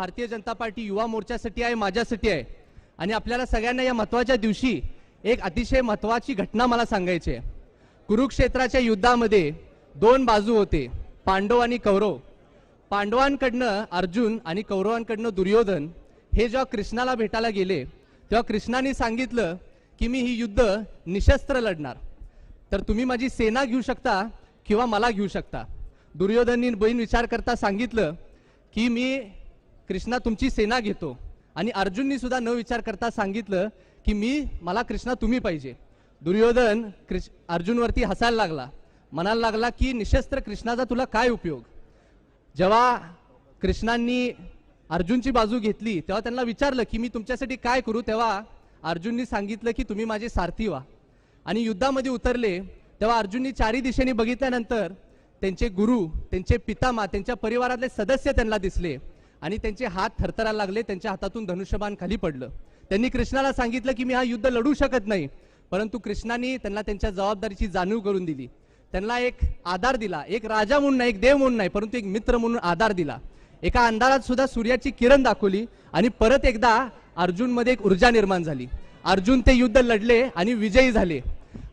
Bharatiya Janata party युवा मोर्चासाठी आहे, माझ्यासाठी आहे आणि आपल्याला सगळ्यांना या महत्त्वाच्या दिवशी एक अतिशय महत्त्वाची घटना मला सांगायची आहे। कुरुक्षेत्राच्या युद्धामध्ये दोन बाजू होते, पांडव आणि कौरव। पांडवांकडनं अर्जुन आणि कौरवांकडनं दुर्योधन हे जेव्हा कृष्णाला भेटायला गेले तेव्हा कृष्णाने सांगितलं की मी ही युद्ध निशस्त्र लढणार, तर तुम्ही माझी सेना घेऊ शकता किंवा मला घेऊ शकता। दुर्योधननी बिन विचार करता सांगितलं की मी कृष्णा तुमची सेना घेतो आणि अर्जुननी सुद्धा न विचार करता सांगितलं की मला कृष्णा तुम्ही पाहिजे। दुर्योधन अर्जुनवरती हसायला लागला, म्हणायला लागला की निशस्त्र कृष्णाचा तुला काय उपयोग। जेव्हा कृष्णांनी अर्जुनची बाजू घेतली तेव्हा त्यांना विचारलं की मी तुमच्यासाठी काय करू, तेव्हा अर्जुननी सांगितलं की तुम्ही माझे सारथी व्हा। आणि युद्धामध्ये उतरले तेव्हा अर्जुननी चारी दिशेने बघितल्यानंतर त्यांचे गुरु, त्यांचे पितामह, त्यांच्या परिवारातले सदस्य त्यांना दिसले आणि त्यांचे हात थरथरायला लागले, त्यांच्या हातातून धनुष्यबाण खाली पडलं। त्यांनी कृष्णाला सांगितलं की मी हा युद्ध लढू शकत नाही, परंतु कृष्णाने त्यांना त्यांच्या जबाबदारीची जाणीव करून दिली। त्यांना एक आधार दिला, एक राजा म्हणून नाही, एक देव म्हणून नाही, परंतु एक मित्र म्हणून आधार दिला। एका अंधारात सुद्धा सूर्याची किरण दाखवली आणि परत एकदा अर्जुनमध्ये एक ऊर्जा निर्माण झाली। अर्जुन ते युद्ध लढले आणि विजयी झाले।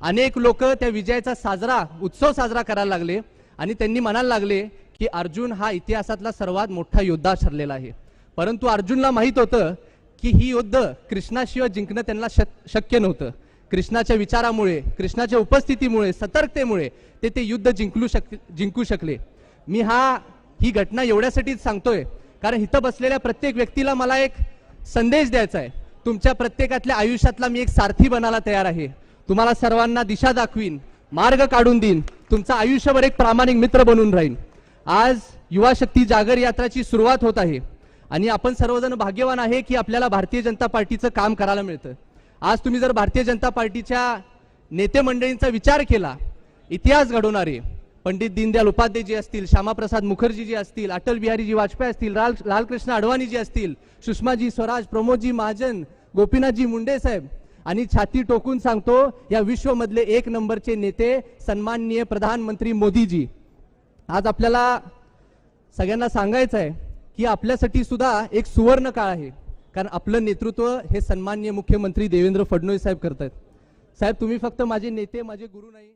अनेक लोक त्या विजयाचा उत्सव साजरा करायला लागले आणि त्यांनी म्हणायला लागले की अर्जुन हा इतिहासातला सर्वात मोठा योद्धा ठरलेला आहे। परंतु अर्जुनला माहित होतं की ही युद्ध कृष्णाशिवाय जिंकणं त्यांना शक्य नव्हतं। कृष्णाच्या विचारामुळे, कृष्णाच्या उपस्थितीमुळे, सतर्कतेमुळे ते युद्ध जिंकू शकले। मी ही घटना एवढ्यासाठीच सांगतोय कारण इथं बसलेल्या प्रत्येक व्यक्तीला मला एक संदेश द्यायचा आहे। तुमच्या प्रत्येकातल्या आयुष्यातला मी एक सारथी बनायला तयार आहे। तुम्हाला सर्वांना दिशा दाखवीन, मार्ग काढून देईन, तुमचा आयुष्यभर एक प्रामाणिक मित्र बनून राहीन। आज युवा शक्ती जागर यात्राची सुरुवात होत आहे आणि आपण सर्वजण भाग्यवान आहे की आपल्याला भारतीय जनता पार्टीचं काम करायला मिळतं। आज तुम्ही जर भारतीय जनता पार्टीच्या नेते मंडळींचा विचार केला, इतिहास घडवणारे पंडित दीनदयाल उपाध्याय जी असतील, श्यामाप्रसाद मुखर्जी जी असतील, अटल बिहारी वाजपेयी असतील, लालकृष्ण अडवाणी जी असतील, सुषमाजी स्वराज, प्रमोदजी महाजन, गोपीनाथजी मुंडे साहेब, आणि छाती टोकून सांगतो या विश्वमधले एक नंबरचे नेते सन्माननीय प्रधानमंत्री मोदीजी। आज आपल्याला सगळ्यांना सांगायचं आहे की आपल्यासाठी सुद्धा एक सुवर्ण काळ आहे, कारण आपलं नेतृत्व हे सन्माननीय मुख्यमंत्री देवेंद्र फडणवीस साहेब करतात। साहेब, तुम्ही फक्त माझे नेते, माझे गुरु नाही।